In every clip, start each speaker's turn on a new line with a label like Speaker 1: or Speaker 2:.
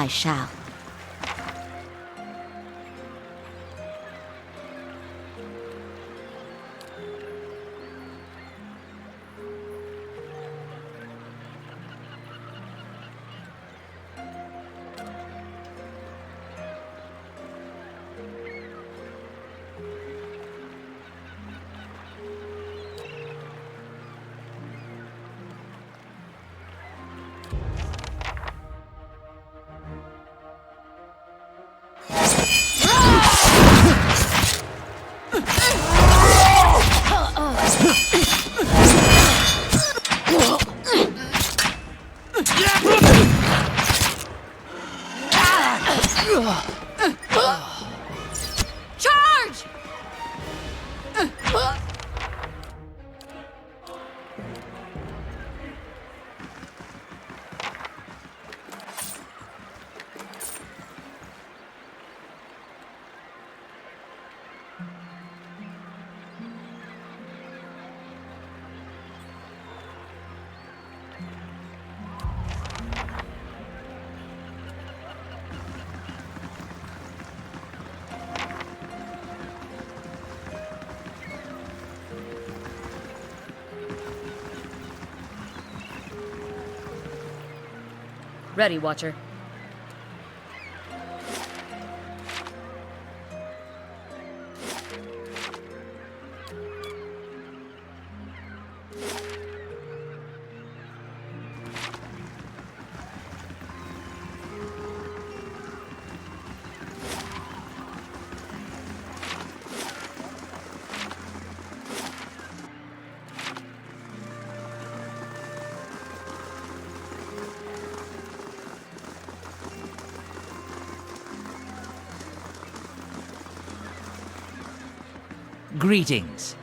Speaker 1: I shall. Charge!
Speaker 2: Ready, Watcher.
Speaker 3: Greetings.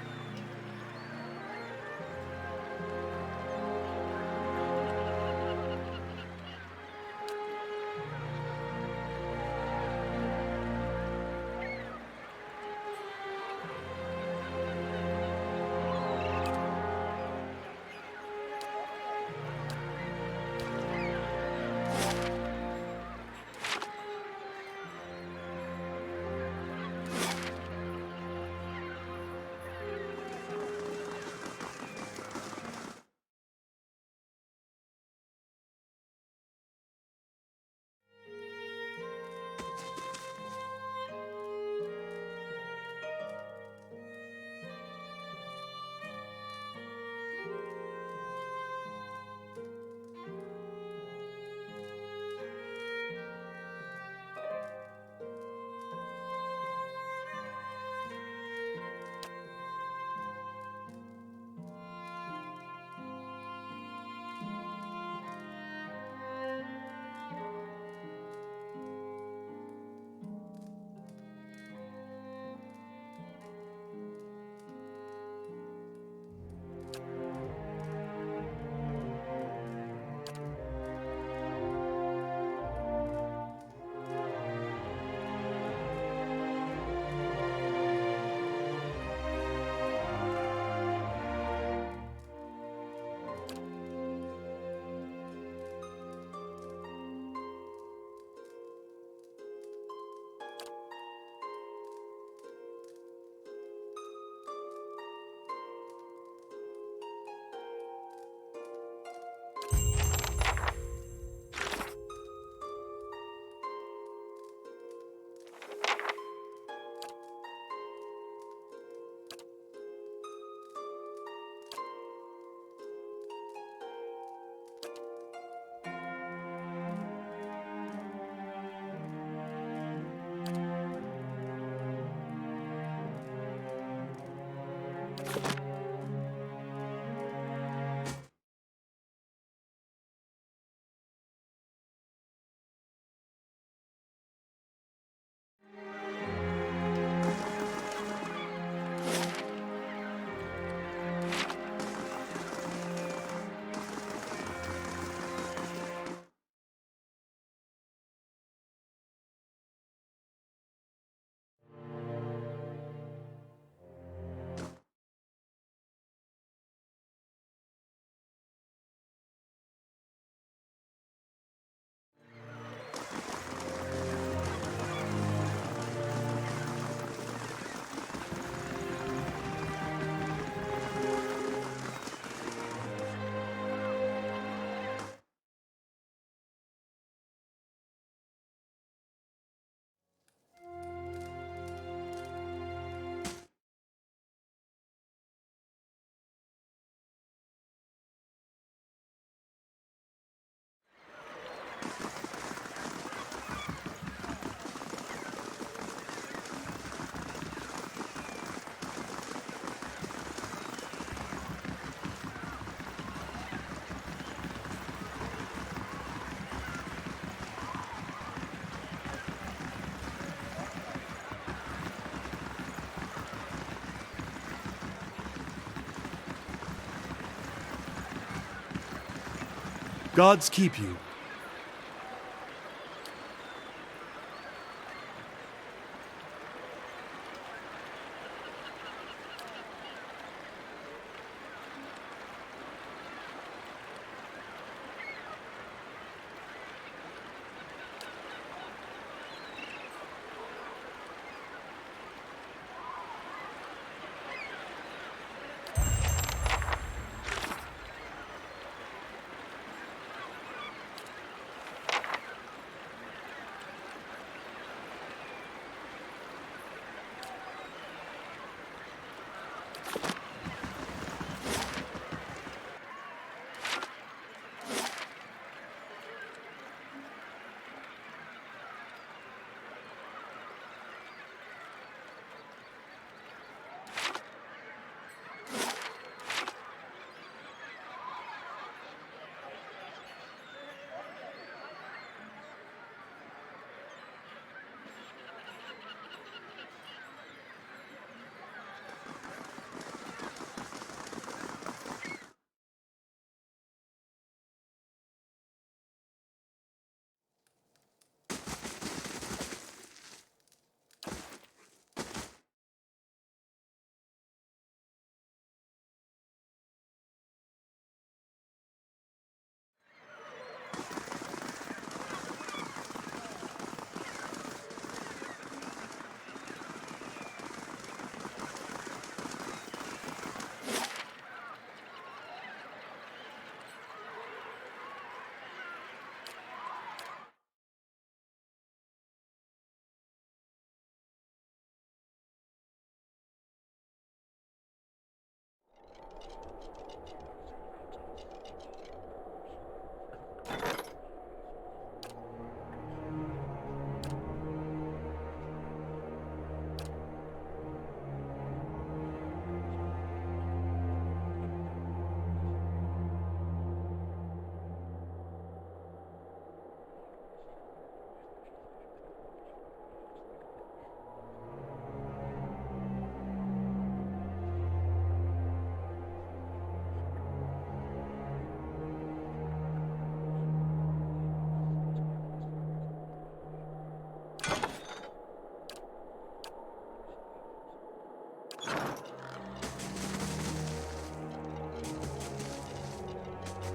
Speaker 1: Gods keep you.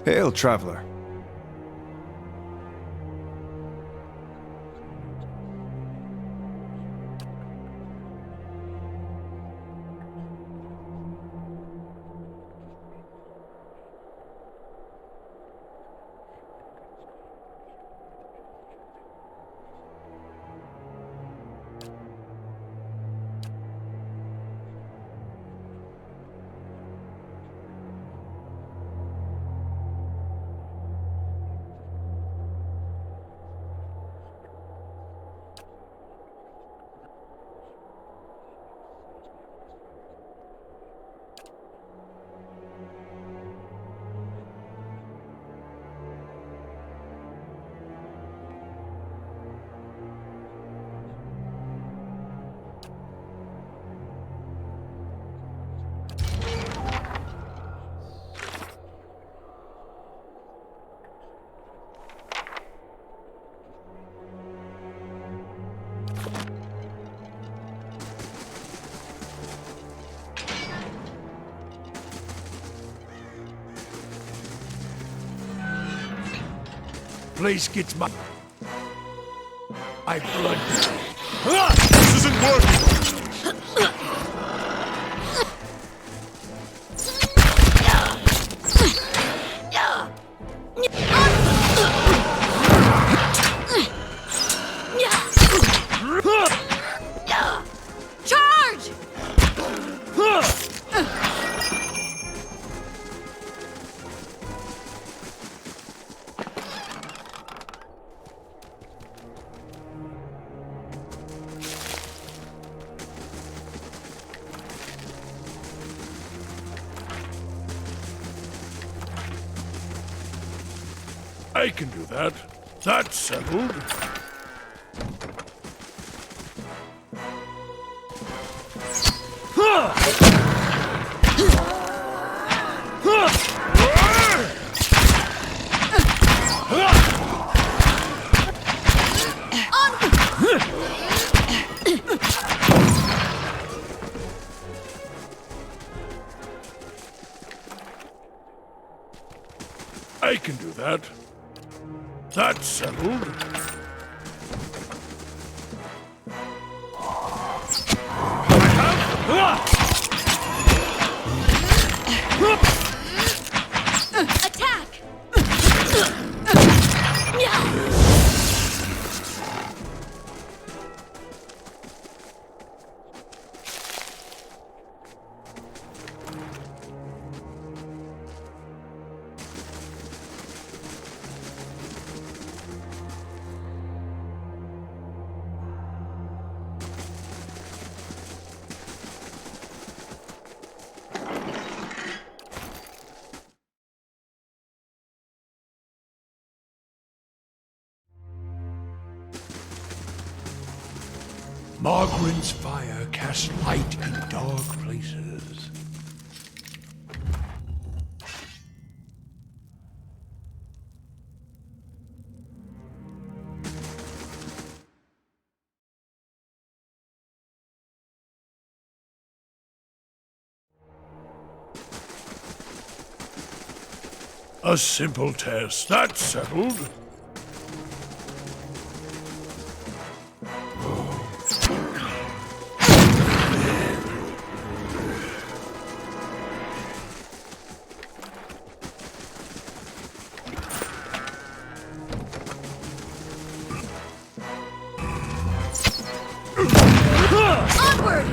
Speaker 3: Hail, traveler.
Speaker 1: Place gets my blood. Ah! This isn't working!
Speaker 2: Charge!
Speaker 1: I can do that. That's settled. I can do that. That's settled.
Speaker 2: Attack!
Speaker 1: Margaret's fire casts light in dark places. A simple test, that's settled.
Speaker 2: Onward!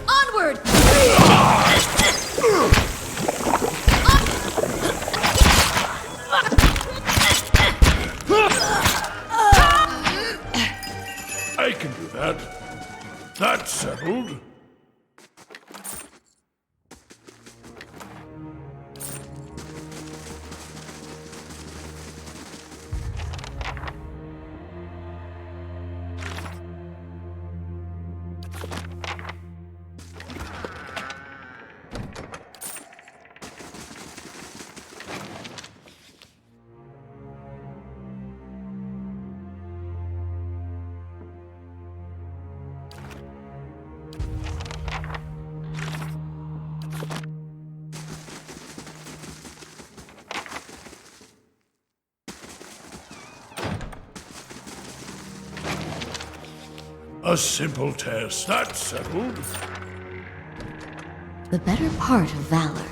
Speaker 2: Onward!
Speaker 1: I can do that. That's settled. A simple test, that's settled.
Speaker 4: The better part of valor.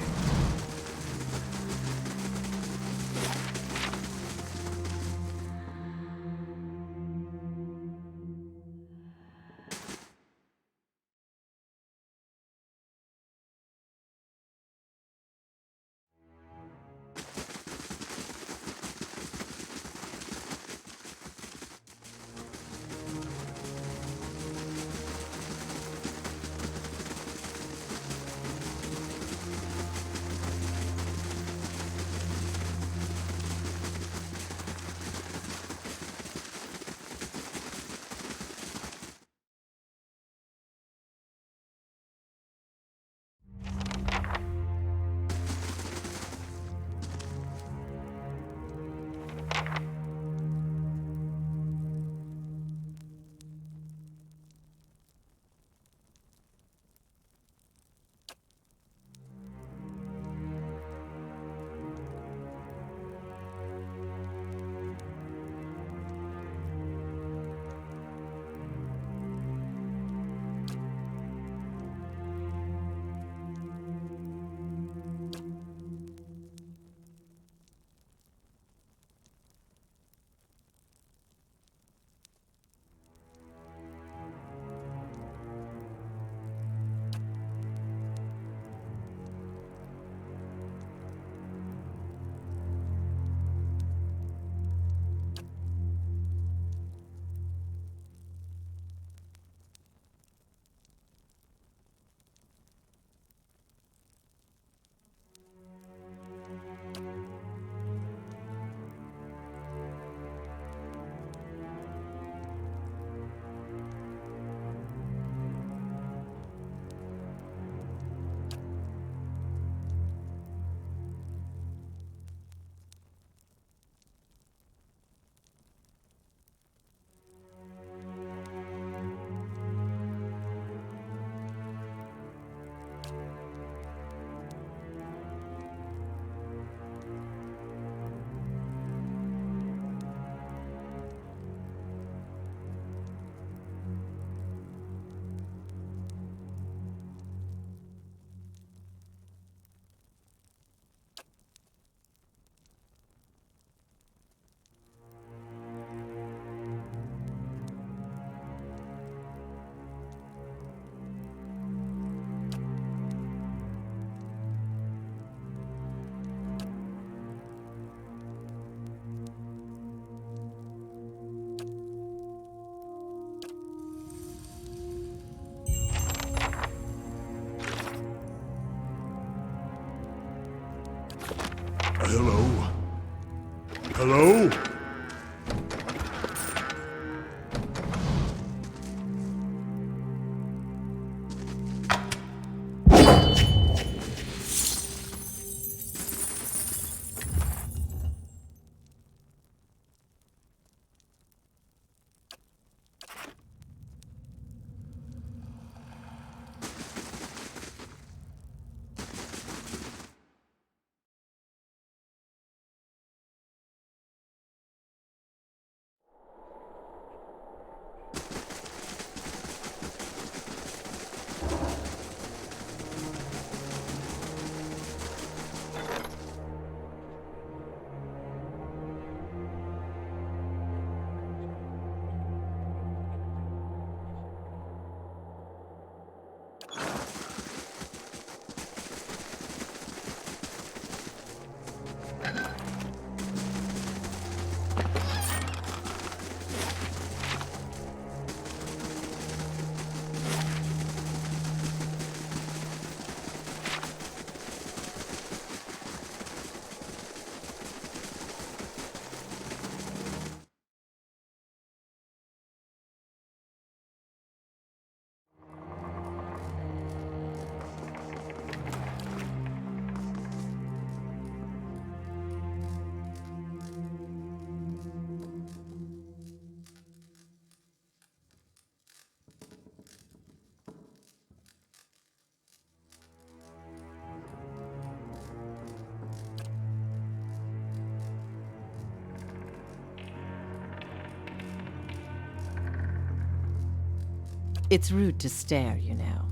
Speaker 5: It's rude to stare, you know.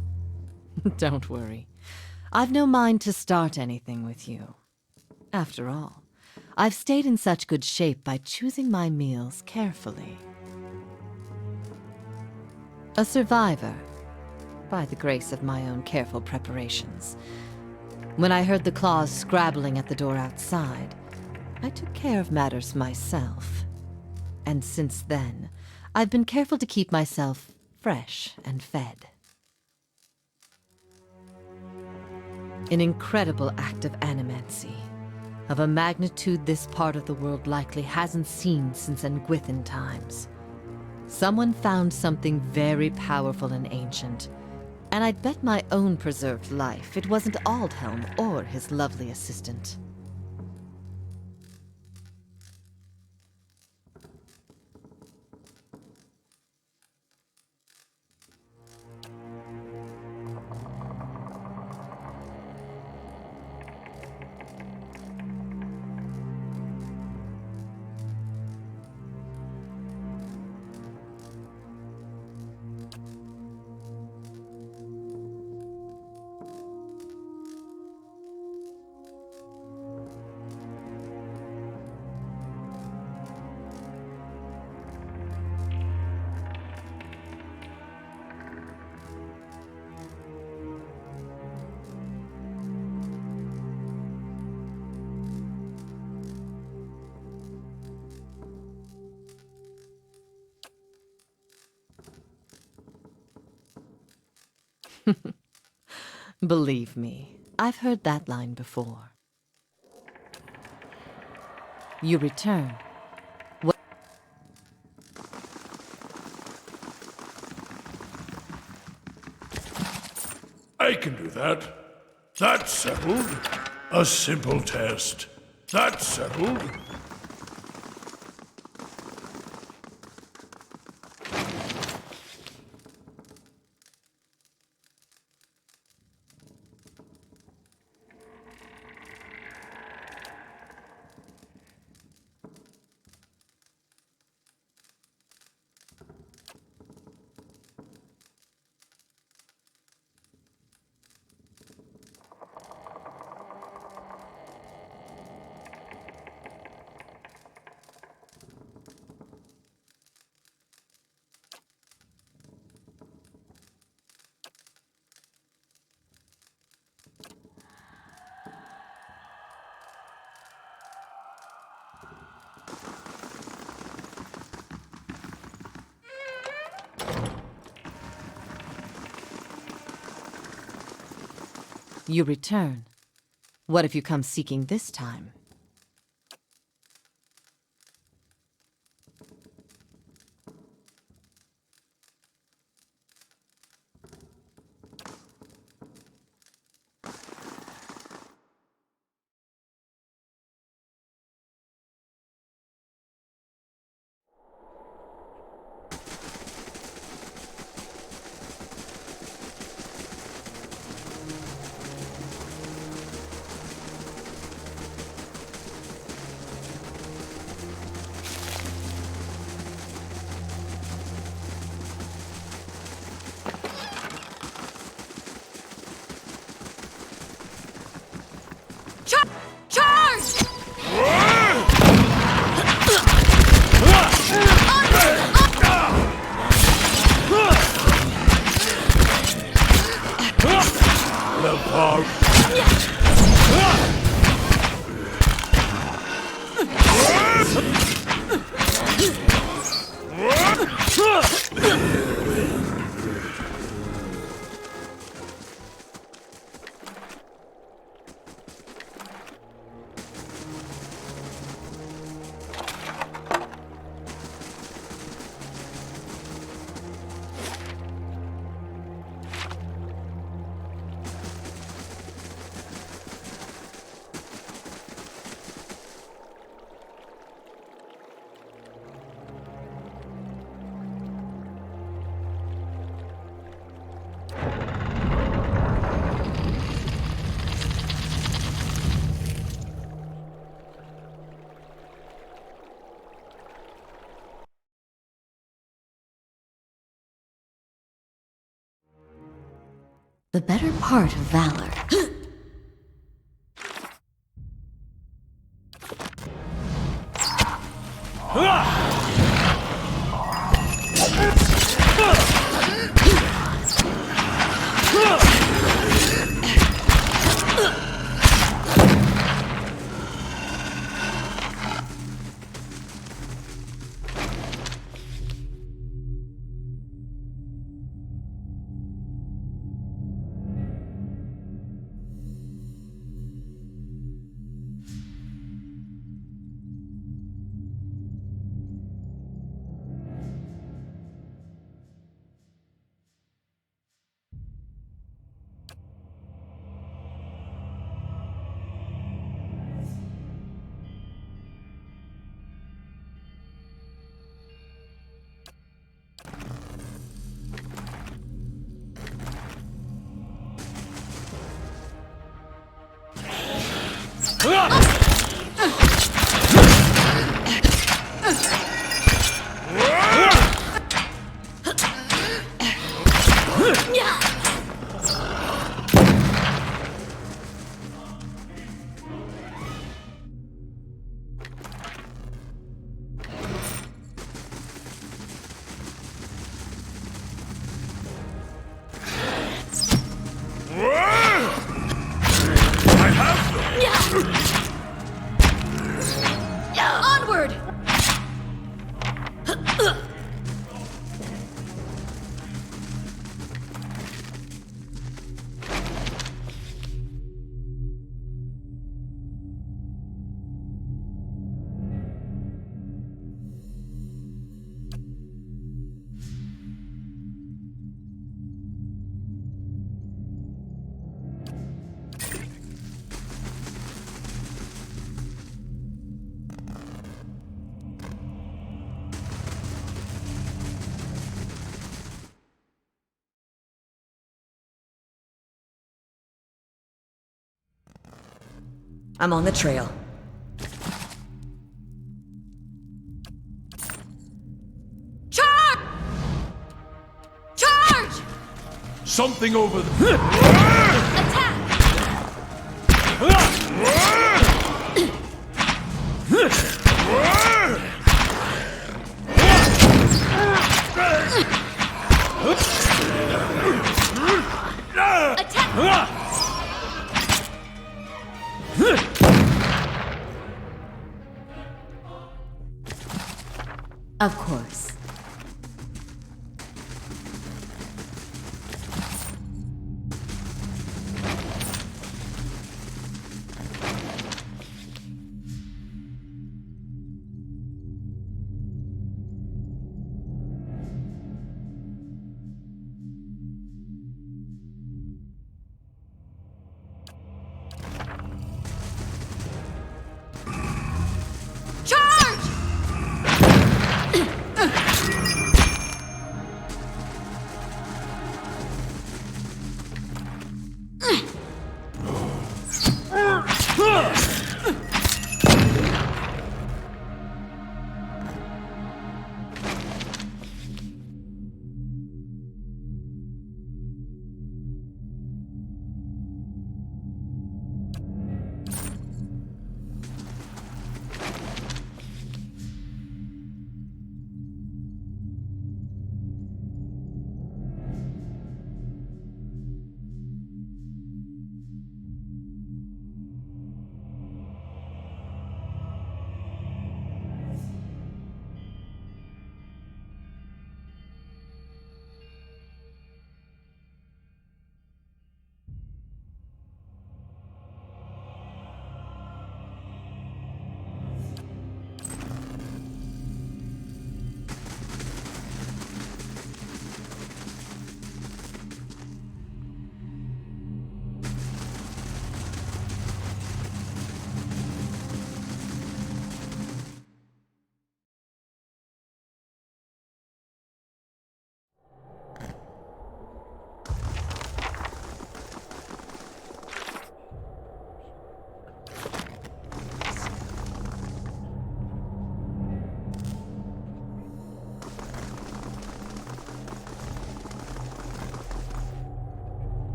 Speaker 5: Don't worry. I've no mind to start anything with you. After all, I've stayed in such good shape by choosing my meals carefully. A survivor, by the grace of my own careful preparations. When I heard the claws scrabbling at the door outside, I took care of matters myself. And since then, I've been careful to keep myself fresh and fed. An incredible act of animancy, of a magnitude this part of the world likely hasn't seen since Engwithan times. Someone found something very powerful and ancient, and I'd bet my own preserved life it wasn't Aldhelm or his lovely assistant. Believe me, I've heard that line before. You return.
Speaker 1: I can do that. That's settled. A simple test. That's settled.
Speaker 5: You return. What have you come seeking this time?
Speaker 2: Charge!
Speaker 1: The fog.
Speaker 4: The better part of valor.
Speaker 2: Onward!
Speaker 6: I'm on the trail.
Speaker 2: Charge! Charge!
Speaker 1: Something over there.
Speaker 2: Attack! Attack!
Speaker 4: Of course.
Speaker 2: Charge!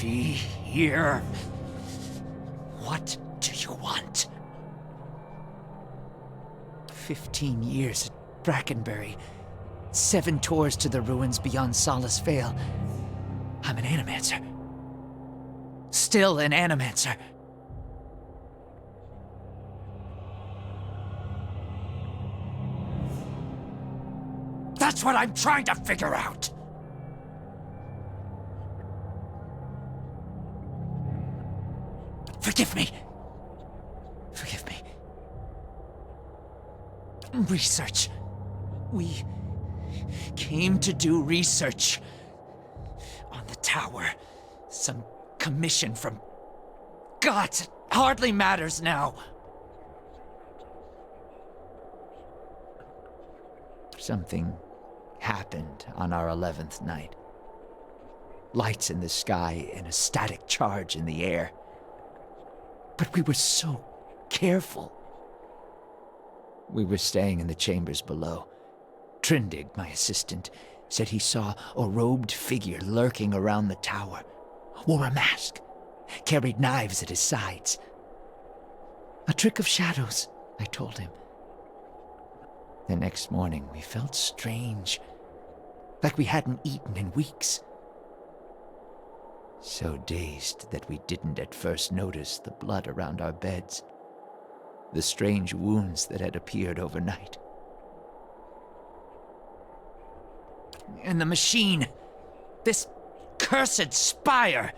Speaker 7: be here. What do you want? 15 years at Brackenbury. 7 tours to the ruins beyond Solace Vale. I'm an animancer. Still an animancer. That's what I'm trying to figure out! Forgive me. Forgive me. Research. We came to do research on the tower. Some commission from gods. It hardly matters now. Something happened on our 11th night. Lights in the sky and a static charge in the air. But we were so careful. We were staying in the chambers below. Trindig, my assistant, said he saw a robed figure lurking around the tower. Wore a mask. Carried knives at his sides. A trick of shadows, I told him. The next morning, we felt strange. Like we hadn't eaten in weeks. So dazed that we didn't at first notice the blood around our beds. The strange wounds that had appeared overnight. And the machine. This cursed spire.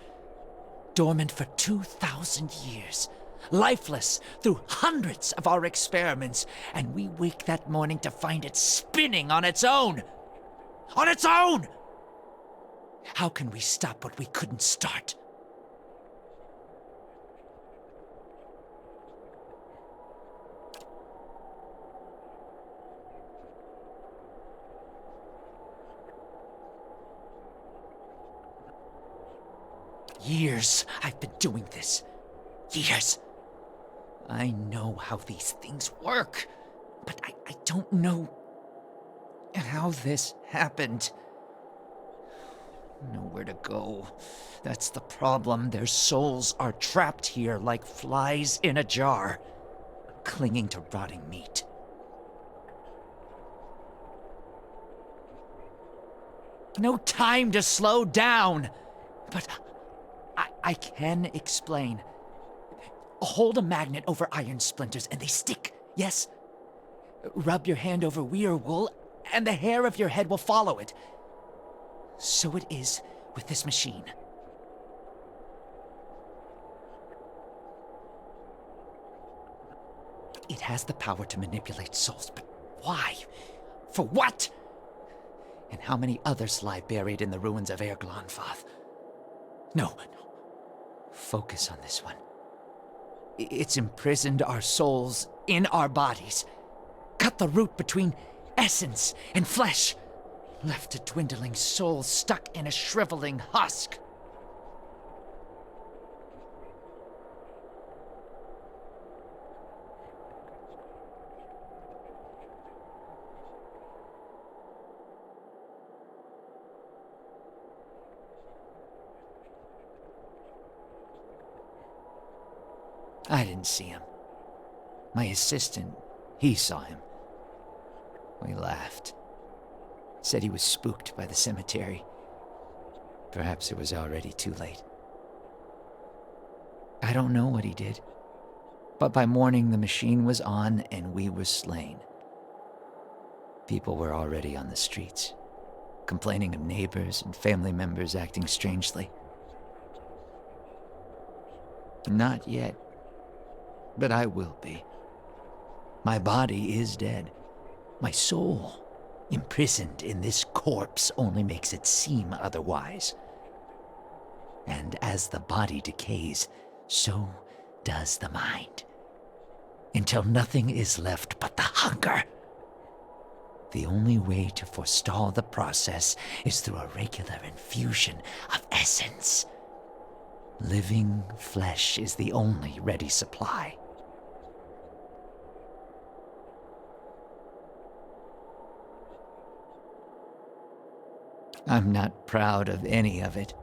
Speaker 7: Dormant for 2,000 years. Lifeless through hundreds of our experiments. And we wake that morning to find it spinning on its own. On its own! How can we stop what we couldn't start? Years I've been doing this. Years. I know how these things work, but I don't know how this happened. Nowhere to go. That's the problem. Their souls are trapped here like flies in a jar, clinging to rotting meat. No time to slow down. But I can explain. Hold a magnet over iron splinters and they stick, yes? Rub your hand over weir wool and the hair of your head will follow it. So it is with this machine. It has the power to manipulate souls, but why? For what? And how many others lie buried in the ruins of Erglonfath? No. Focus on this one. It's imprisoned our souls in our bodies. Cut the root between essence and flesh. Left a dwindling soul stuck in a shriveling husk. I didn't see him. My assistant, he saw him. We laughed. Said he was spooked by the cemetery. Perhaps it was already too late. I don't know what he did. But by morning the machine was on and we were slain. People were already on the streets, complaining of neighbors and family members acting strangely. Not yet. But I will be. My body is dead. My soul, imprisoned in this corpse, only makes it seem otherwise. And as the body decays, so does the mind. Until nothing is left but the hunger. The only way to forestall the process is through a regular infusion of essence. Living flesh is the only ready supply. I'm not proud of any of it.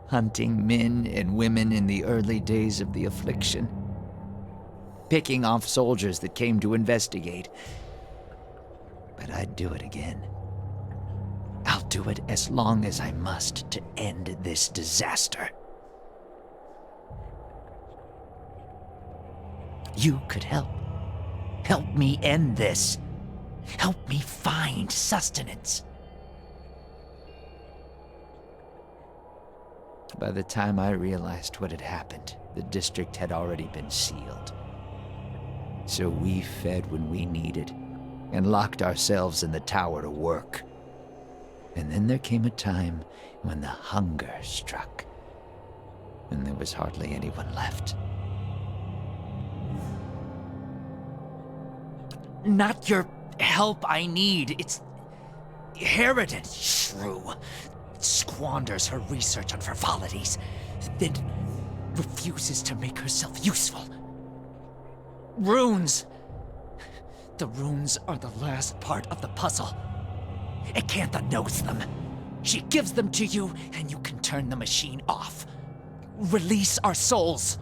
Speaker 7: hunting men and women in the early days of the affliction, picking off soldiers that came to investigate. But I'd do it again. I'll do it as long as I must to end this disaster. You could help. Help me end this. Help me find sustenance. By the time I realized what had happened, the district had already been sealed. So we fed when we needed, and locked ourselves in the tower to work. And then there came a time when the hunger struck, and there was hardly anyone left. Not your help I need. It's Harridan, shrew. Squanders her research on frivolities, then refuses to make herself useful. Runes! The runes are the last part of the puzzle. Acantha knows them. She gives them to you, and you can turn the machine off. Release our souls.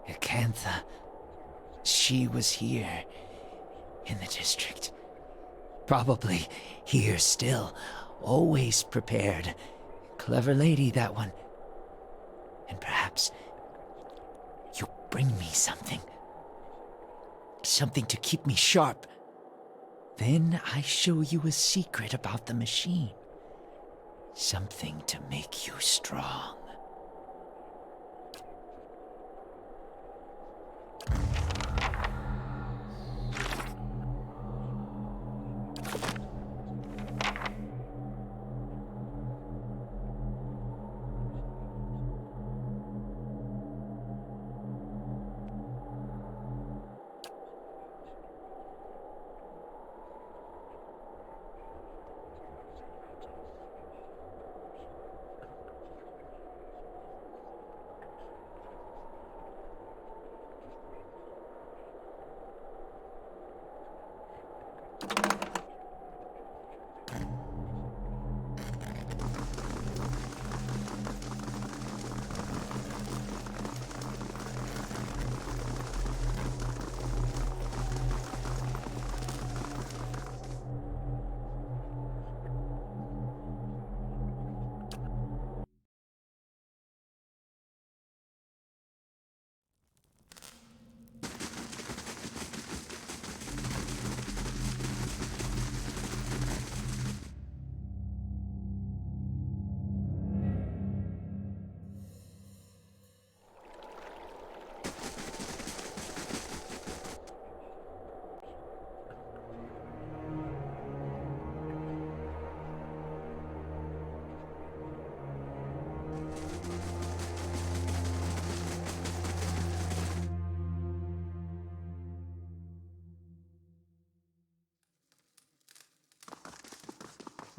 Speaker 7: Acantha. She was here, in the district. Probably here still, always prepared. Clever lady, that one. And perhaps you bring me something. Something to keep me sharp. Then I show you a secret about the machine. Something to make you strong.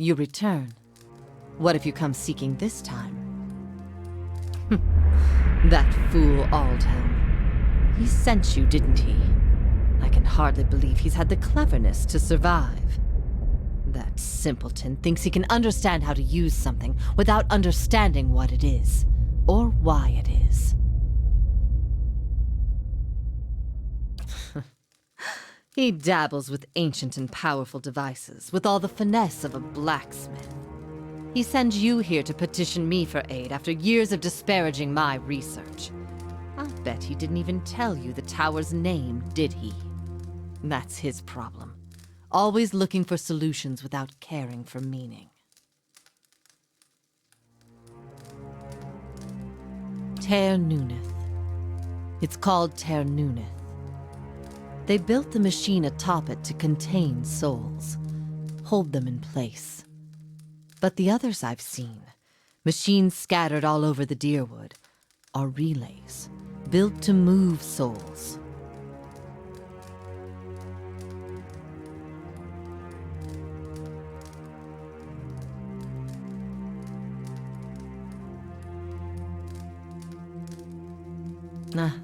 Speaker 5: You return. What if you come seeking this time? That fool Aldhelm. He sent you, didn't he? I can hardly believe he's had the cleverness to survive. That simpleton thinks he can understand how to use something without understanding what it is, or why it is. He dabbles with ancient and powerful devices, with all the finesse of a blacksmith. He sends you here to petition me for aid after years of disparaging my research. I'll bet he didn't even tell you the tower's name, did he? That's his problem. Always looking for solutions without caring for meaning. Ter Nuneth. It's called Ter Nuneth. They built the machine atop it to contain souls, hold them in place. But the others I've seen, machines scattered all over the Deerwood, are relays, built to move souls.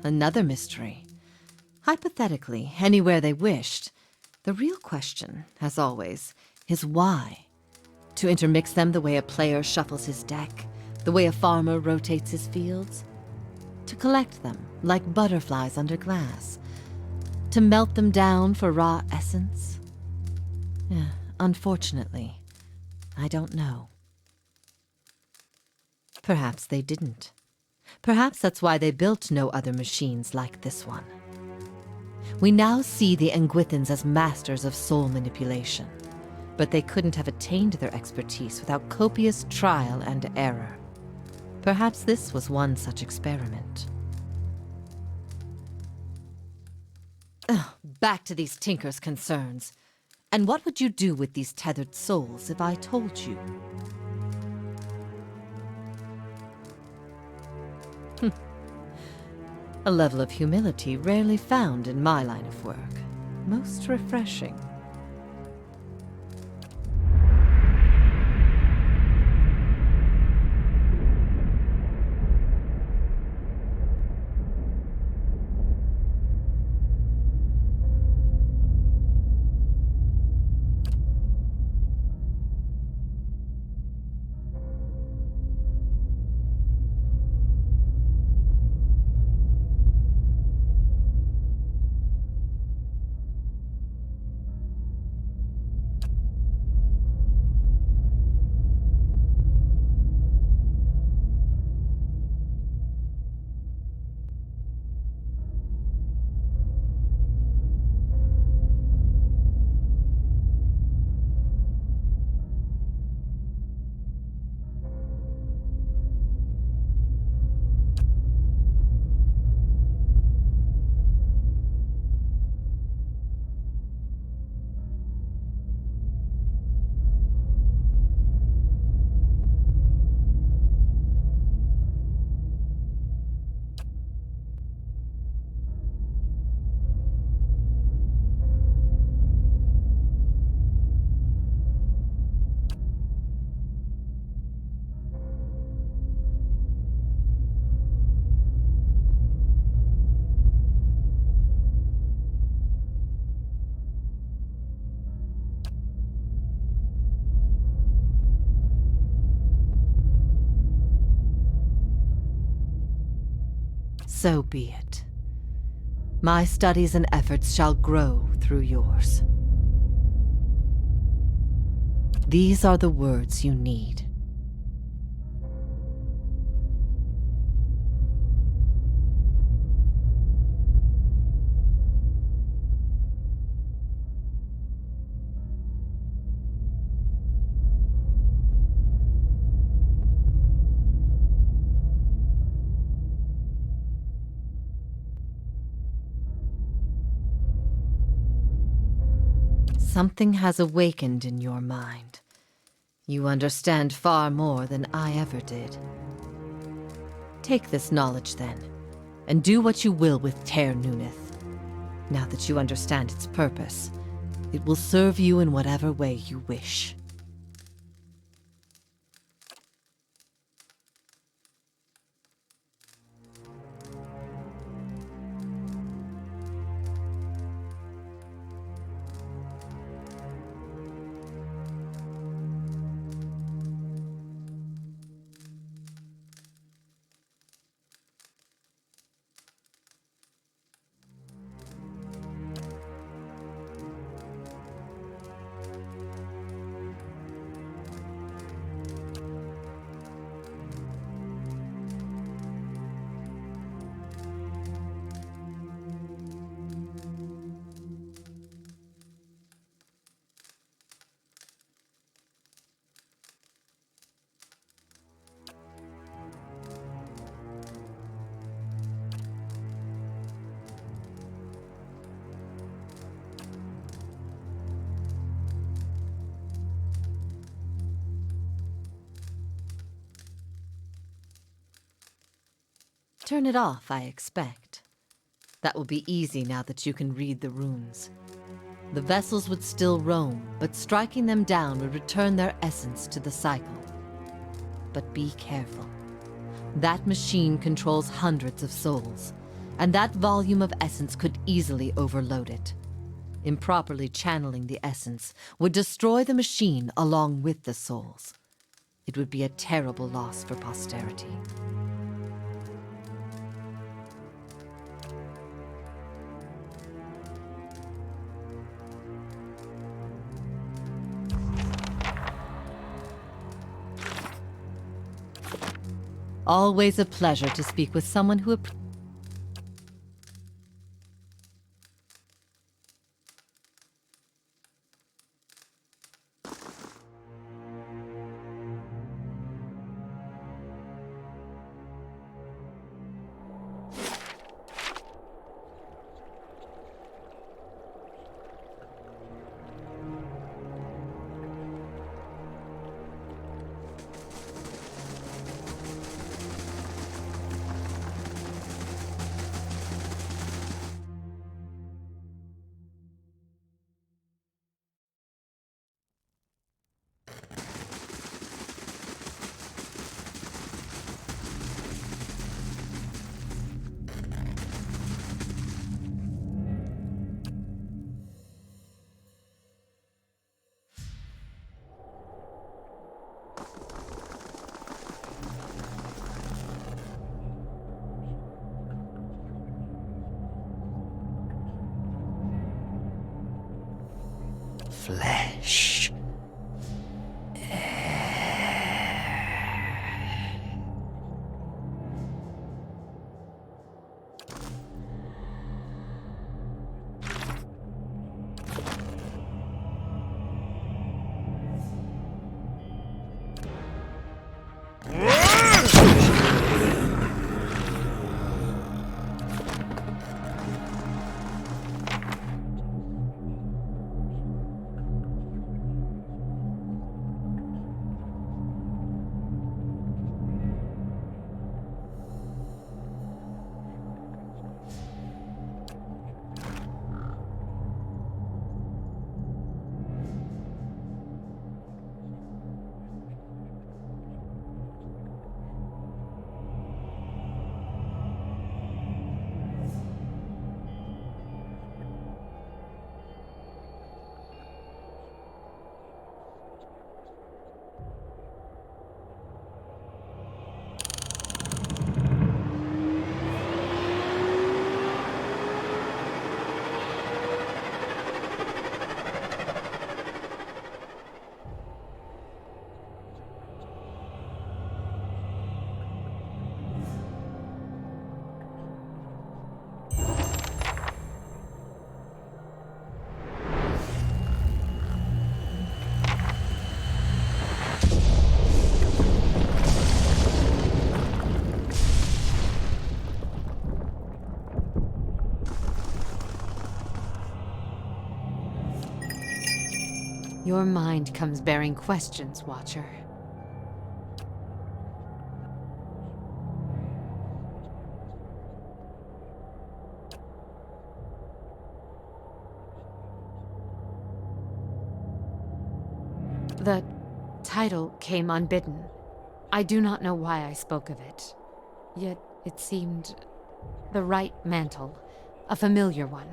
Speaker 5: Another mystery. Hypothetically, anywhere they wished, the real question, as always, is why? To intermix them the way a player shuffles his deck, the way a farmer rotates his fields? To collect them like butterflies under glass? To melt them down for raw essence? Unfortunately, I don't know. Perhaps they didn't. Perhaps that's why they built no other machines like this one. We now see the Engwithans as masters of soul manipulation, but they couldn't have attained their expertise without copious trial and error. Perhaps this was one such experiment. Back to these Tinker's concerns. And what would you do with these tethered souls if I told you? A level of humility rarely found in my line of work. Most refreshing. So be it. My studies and efforts shall grow through yours. These are the words you need. Something has awakened in your mind. You understand far more than I ever did. Take this knowledge then, and do what you will with Ter Nuneth. Now that you understand its purpose, it will serve you in whatever way you wish. Turn it off, I expect. That will be easy now that you can read the runes. The vessels would still roam, but striking them down would return their essence to the cycle. But be careful. That machine controls hundreds of souls, and that volume of essence could easily overload it. Improperly channeling the essence would destroy the machine along with the souls. It would be a terrible loss for posterity. Always a pleasure to speak with someone who
Speaker 7: Flesh.
Speaker 5: Your mind comes bearing questions, Watcher. The title came unbidden. I do not know why I spoke of it. Yet it seemed the right mantle, a familiar one.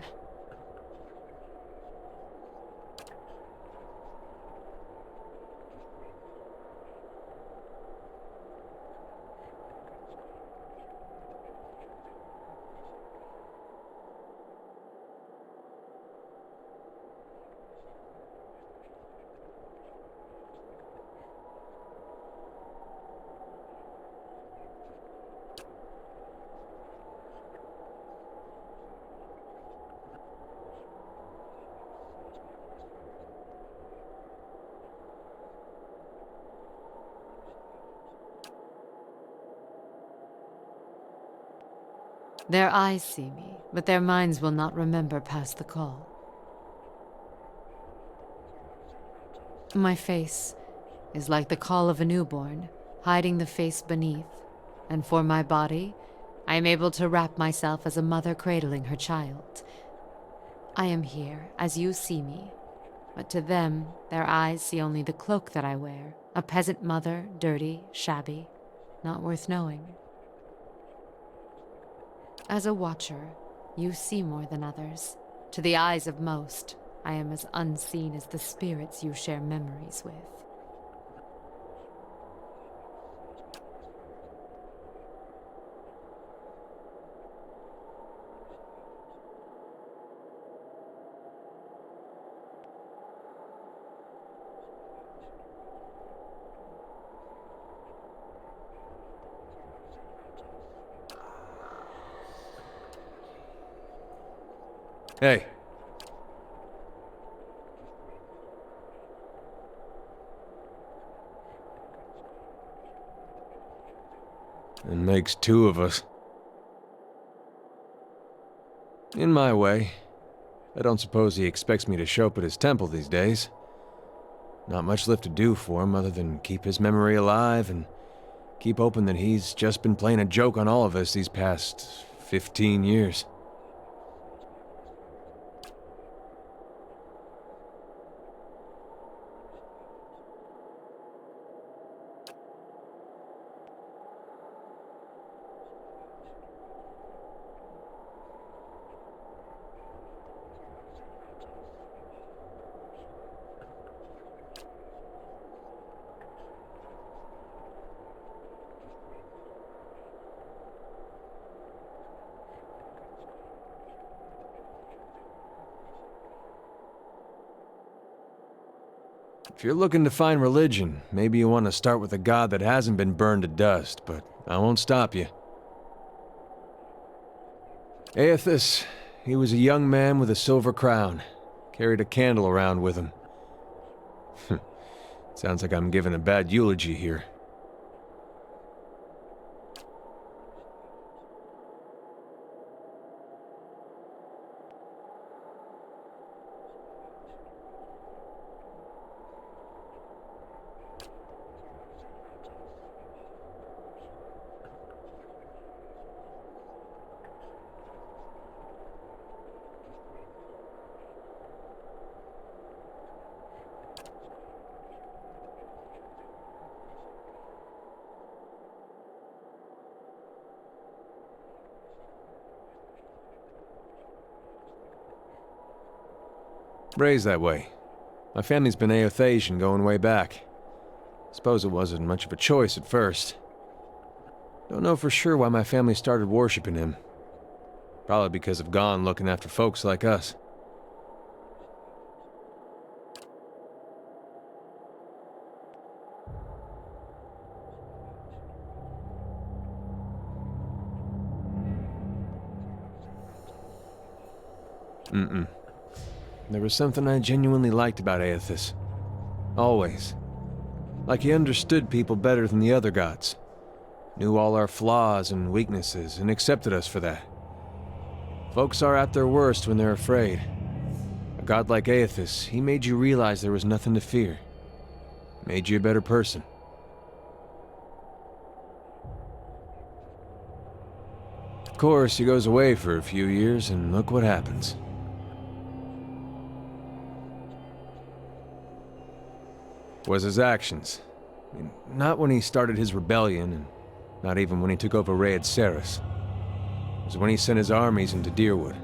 Speaker 5: Their eyes see me, but their minds will not remember past the call. My face is like the call of a newborn, hiding the face beneath, and for my body, I am able to wrap myself as a mother cradling her child. I am here, as you see me, but to them, their eyes see only the cloak that I wear, a peasant mother, dirty, shabby, not worth knowing. As a watcher, you see more than others. To the eyes of most, I am as unseen as the spirits you share memories with.
Speaker 3: Hey. It makes two of us. In my way. I don't suppose he expects me to show up at his temple these days. Not much left to do for him other than keep his memory alive and keep hoping that he's just been playing a joke on all of us these past 15 years. If you're looking to find religion, maybe you want to start with a god that hasn't been burned to dust, but I won't stop you. Aethys, he was a young man with a silver crown. Carried a candle around with him. Sounds like I'm giving a bad eulogy here. Raised that way. My family's been Aethasian going way back. Suppose it wasn't much of a choice at first. Don't know for sure why my family started worshipping him. Probably because of Gon looking after folks like us. There was something I genuinely liked about Aethys. Always. Like he understood people better than the other gods. Knew all our flaws and weaknesses and accepted us for that. Folks are at their worst when they're afraid. A god like Aethys, he made you realize there was nothing to fear. Made you a better person. Of course, he goes away for a few years, and look what happens. Was his actions. I mean, not when he started his rebellion, and not even when he took over Rhaed Saris. It was when he sent his armies into Deerwood.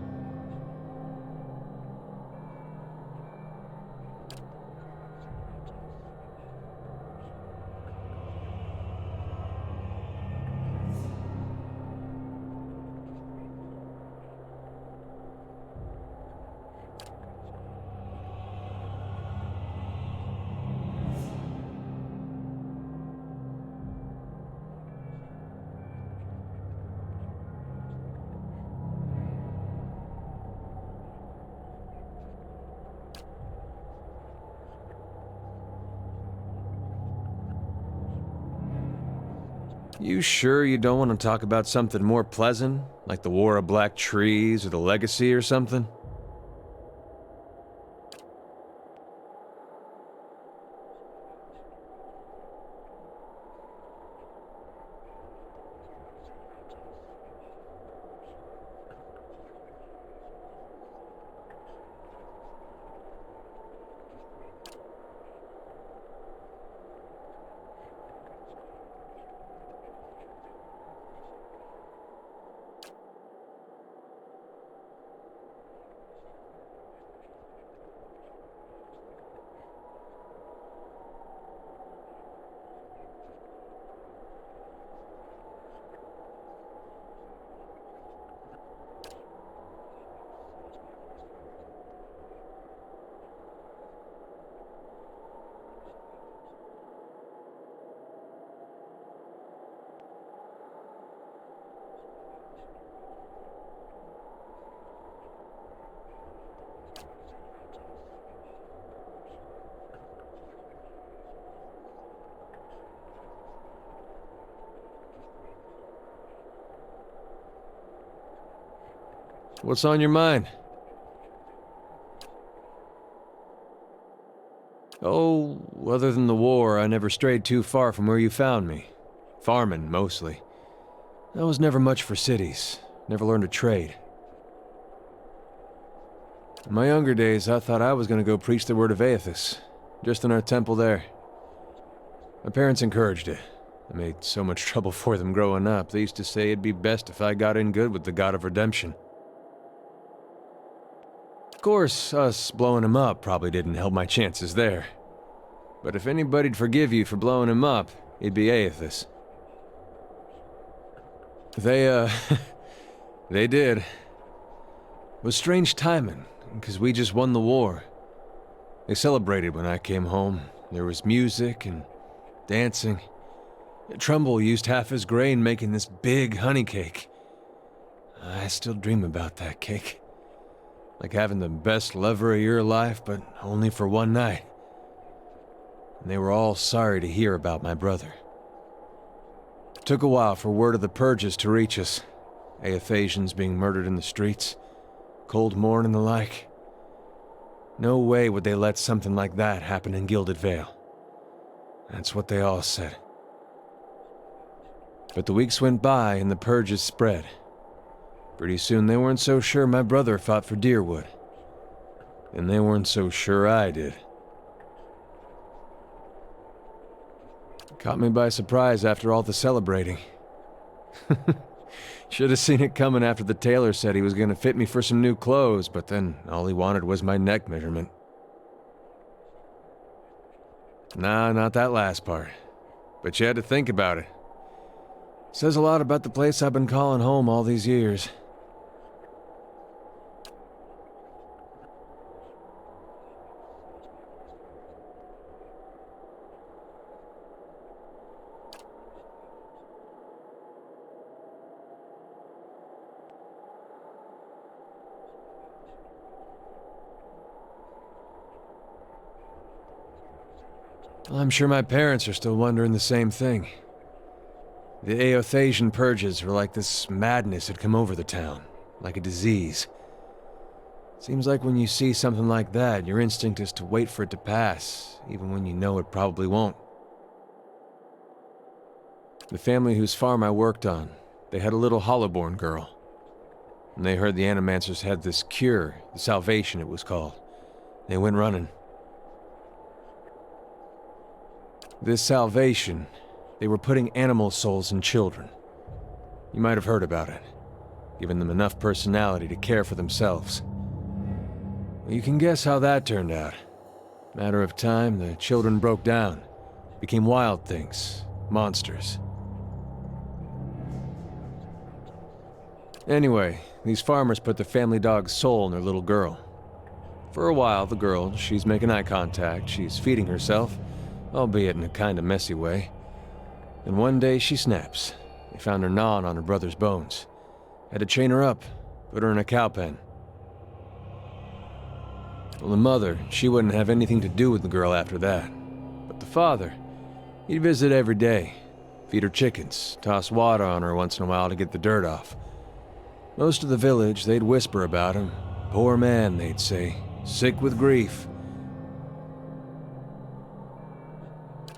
Speaker 3: You sure you don't want to talk about something more pleasant? Like the War of Black Trees or the Legacy or something? What's on your mind? Oh, other than the war, I never strayed too far from where you found me. Farming, mostly. I was never much for cities. Never learned a trade. In my younger days, I thought I was going to go preach the word of Aethys, just in our temple there. My parents encouraged it. I made so much trouble for them growing up. They used to say it'd be best if I got in good with the God of Redemption. Of course, us blowing him up probably didn't help my chances there. But if anybody'd forgive you for blowing him up, it'd be Aethys. They did. It was strange timing, because we just won the war. They celebrated when I came home. There was music and dancing. Trumbull used half his grain making this big honey cake. I still dream about that cake. Like having the best lover of your life, but only for one night. And they were all sorry to hear about my brother. It took a while for word of the purges to reach us. Aethasians being murdered in the streets, cold morn and the like. No way would they let something like that happen in Gilded Vale. That's what they all said. But the weeks went by and the purges spread. Pretty soon they weren't so sure my brother fought for Deerwood. And they weren't so sure I did. Caught me by surprise after all the celebrating. Should have seen it coming after the tailor said he was going to fit me for some new clothes, but then all he wanted was my neck measurement. Nah, not that last part. But you had to think about it. Says a lot about the place I've been calling home all these years. Well, I'm sure my parents are still wondering the same thing. The Aethasian purges were like this madness had come over the town, like a disease. Seems like when you see something like that, your instinct is to wait for it to pass, even when you know it probably won't. The family whose farm I worked on, they had a little hollow-born girl. And they heard the Animancers had this cure, the Salvation it was called. They went running. This salvation, they were putting animal souls in children. You might have heard about it, giving them enough personality to care for themselves. Well, you can guess how that turned out. Matter of time, the children broke down, became wild things, monsters. Anyway, these farmers put the family dog's soul in their little girl. For a while, the girl, she's making eye contact, she's feeding herself, albeit in a kinda messy way. And one day she snaps. They found her gnawing on her brother's bones. Had to chain her up, put her in a cow pen. Well, the mother, she wouldn't have anything to do with the girl after that. But the father, he'd visit every day, feed her chickens, toss water on her once in a while to get the dirt off. Most of the village, they'd whisper about him. Poor man, they'd say, sick with grief.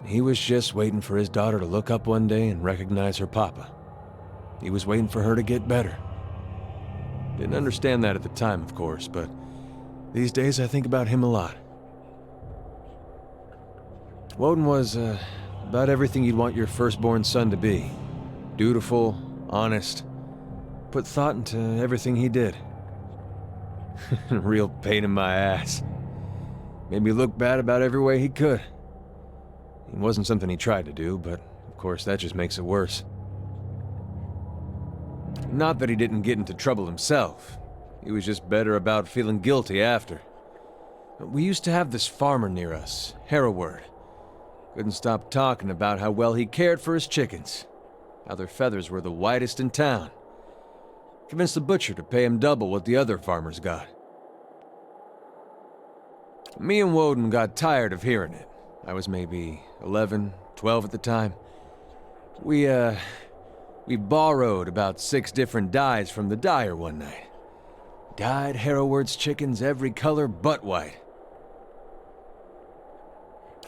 Speaker 3: He was just waiting for his daughter to look up one day and recognize her papa. He was waiting for her to get better. Didn't understand that at the time, of course, but these days I think about him a lot. Woden was, about everything you'd want your firstborn son to be. Dutiful, honest, put thought into everything he did. Real pain in my ass. Made me look bad about every way he could. It wasn't something he tried to do, but of course that just makes it worse. Not that he didn't get into trouble himself. He was just better about feeling guilty after. We used to have this farmer near us, Hereward. Couldn't stop talking about how well he cared for his chickens. How their feathers were the whitest in town. Convinced the butcher to pay him double what the other farmers got. Me and Woden got tired of hearing it. I was maybe 11, 12 at the time. We borrowed about 6 different dyes from the dyer one night. dyed Harroward's chickens every color but white.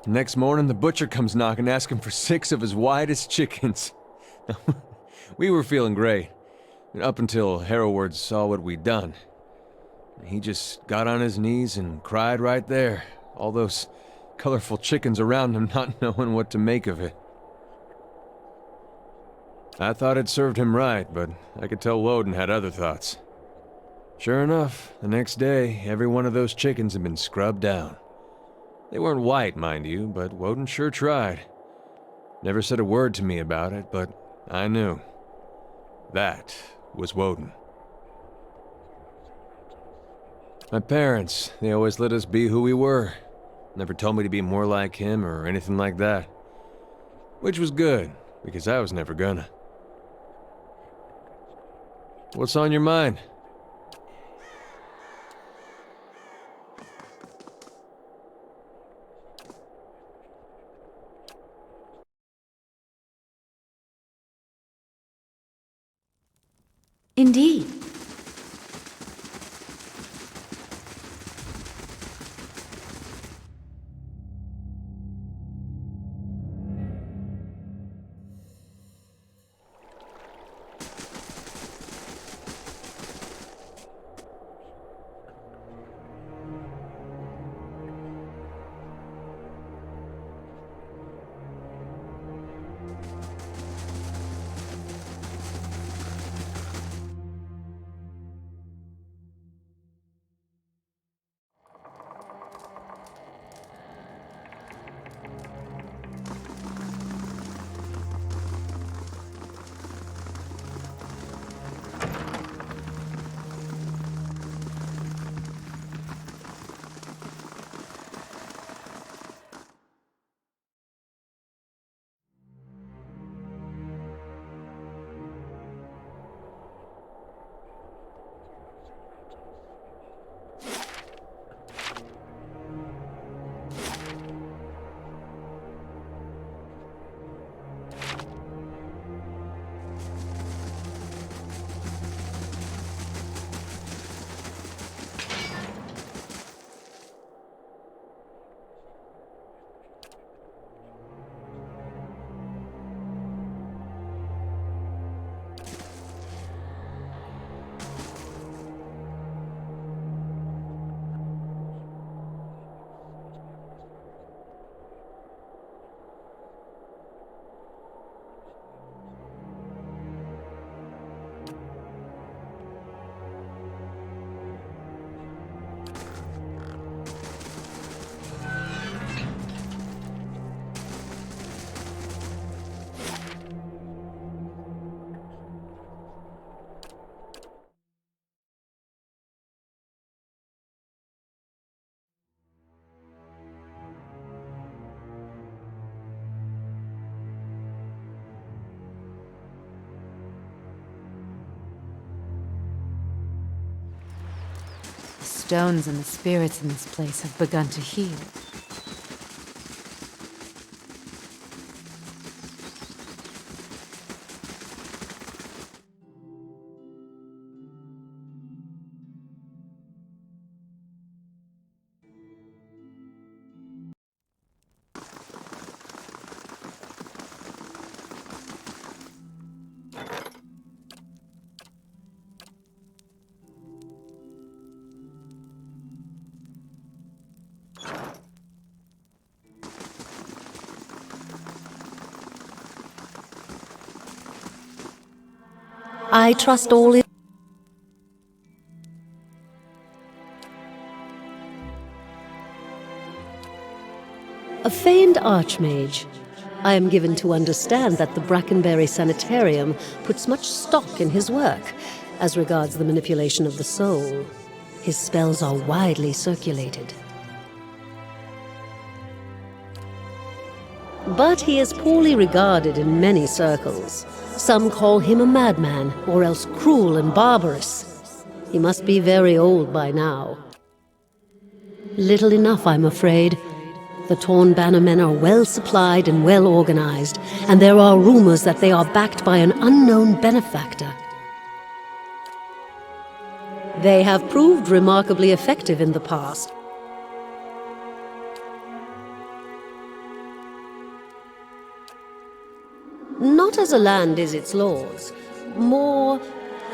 Speaker 3: Next morning, the butcher comes knocking, asking for 6 of his whitest chickens. We were feeling great, up until Harroward saw what we'd done. He just got on his knees and cried right there, all those colorful chickens around him not knowing what to make of it. I thought it served him right, but I could tell Woden had other thoughts. Sure enough, the next day, every one of those chickens had been scrubbed down. They weren't white, mind you, but Woden sure tried. Never said a word to me about it, but I knew. That was Woden. My parents, they always let us be who we were. Never told me to be more like him or anything like that. Which was good, because I was never gonna. What's on your mind?
Speaker 4: Indeed.
Speaker 5: The stones and the spirits in this place have begun to heal.
Speaker 4: I trust all is... A famed archmage. I am given to understand that the Brackenberry Sanitarium puts much stock in his work as regards the manipulation of the soul. His spells are widely circulated. But he is poorly regarded in many circles. Some call him a madman, or else cruel and barbarous. He must be very old by now. Little enough, I'm afraid. The Torn Bannermen are well supplied and well organized, and there are rumors that they are backed by an unknown benefactor. They have proved remarkably effective in the past. Not as a land is its lord's, more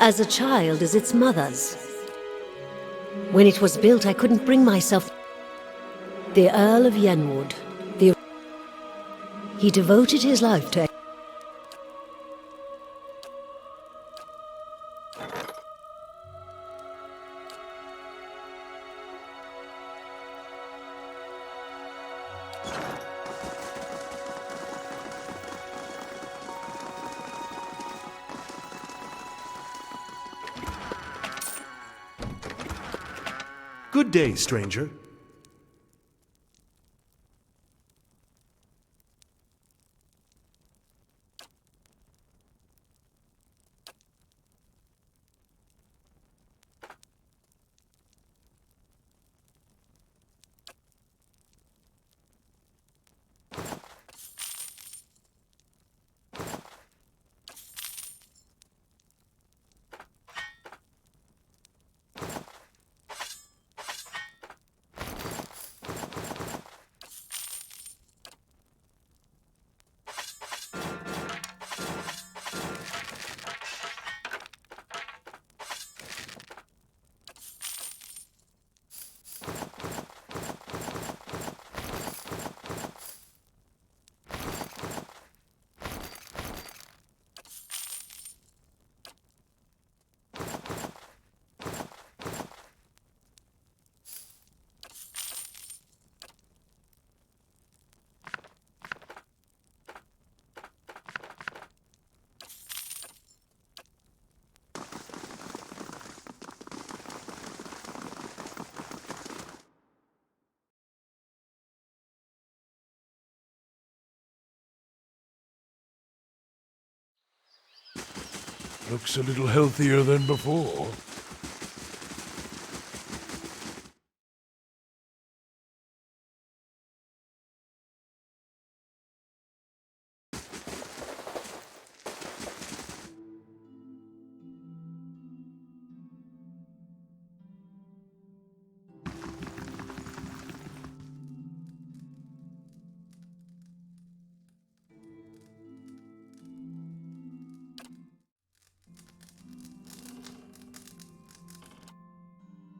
Speaker 4: as a child is its mother's. When it was built, I couldn't bring myself. The Earl of Yenwood, he devoted his life to.
Speaker 8: Good day, stranger.
Speaker 1: Looks a little healthier than before.